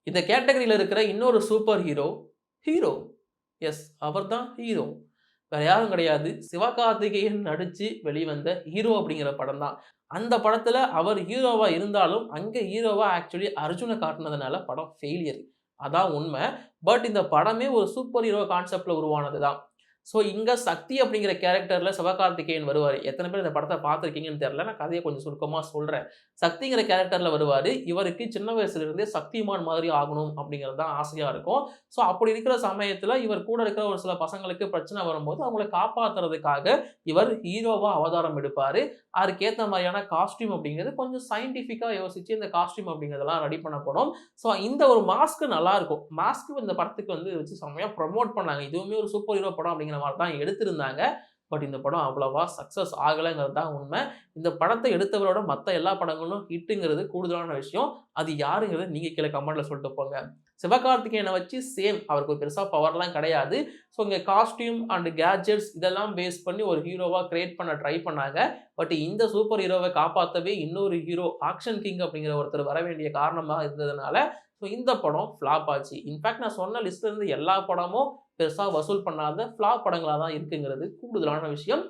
இந்த கேட்டகரியில இருக்கிற இன்னொரு சூப்பர் ஹீரோ, ஹீரோ. எஸ் அவர் தான் ஹீரோ. வேற யாரும் கிடையாது. சிவகார்த்திகேயன் நடிச்சு வெளிவந்த ஹீரோ அப்படிங்கிற படம் தான். அந்த படத்துல அவர் ஹீரோவா இருந்தாலும், அங்க ஹீரோவா ஆக்சுவலி அர்ஜுன காட்டுனதுனால படம் ஃபெயிலியர். அதான் உண்ம. பட் இந்த படமே ஒரு சூப்பர் ஹீரோ கான்செப்ட்ல உருவானது தான். ஸோ இங்க சக்தி அப்படிங்கிற கேரக்டர்ல சிவகார்த்திகேயன் வருவாரு. எத்தன பேர் இந்த படத்த பார்த்திருக்கீங்கன்னு தெரியல. நான் கதைய கொஞ்சம் சுருக்கமா சொல்றேன். சக்திங்கிற கேரக்டர்ல வருவாரு. இவருக்கு சின்ன வயசுல இருந்தே சக்திமான் மாதிரி ஆகணும் அப்படிங்கிறது தான் ஆசையா இருக்கும். ஸோ அப்படி இருக்கிற சமயத்துல இவர் கூட இருக்கிற ஒரு சில பசங்களுக்கு பிரச்சனை வரும்போது, அவங்கள காப்பாத்துறதுக்காக இவர் ஹீரோவா அவதாரம் எடுப்பாரு. அதுக்கேத்த மாரியான காஸ்டியூம் அப்படிங்கிறது கொஞ்சம் சயன்டிஃபிக்கா யோசிச்சு இந்த காஸ்டியூம் அப்படிங்கிறதெல்லாம் ரெடி பண்ணப்படும். ஸோ இந்த ஒரு மாஸ்க் நல்லாருக்கும். மாஸ்க் இந்த படத்துக்கு வந்து வச்சு செம்மையா ப்ரமோட் பண்ணாங்க. இதுவுமே ஒரு சூப்பர் ஹீரோ படம் அப்படிங்கிற மாரி தான் எடுத்திருந்தாங்க. பட் இந்த படம் அவ்வளவா சக்சஸ் ஆகலங்கிறது தான் உண்ம. இந்த படத்த எடுத்தவரோட மத்த எல்லா படங்களும் ஹிட்டுங்கிறது கூடுதலான விஷயம். அது யாருங்கிறத நீங்க கீழ கமெண்ட்ல சொல்லிட்டு போங்க. சிவகார்த்திகேயன வச்சு சேம் அவருக்கு ஒரு பெருசா பவர்லாம் கிடையாது. ஸோ இங்க காஸ்டியூம் அண்ட் கேட்ஜெட்ஸ் இதெல்லாம் பேஸ் பண்ணி ஒரு ஹீரோவா கிரியேட் பண்ண ட்ரை பண்ணாங்க. பட் இந்த சூப்பர் ஹீரோவ காப்பாத்தவே இன்னொரு ஹீரோ ஆக்ஷன் கிங் அப்படிங்கிற ஒருத்தர் வர வேண்டிய காரணமா இருந்ததுனால, ஸோ இந்த படம் ஃப்ளாப் ஆச்சு. இன்ஃபாக்ட் நான் சொன்ன லிஸ்ட்ல இருந்து எல்லா படமும் பெருசா வசூல் பண்ணாத ஃப்ளாப் படங்களா தான் இருக்குங்கிறது கூடுதலான விஷயம்.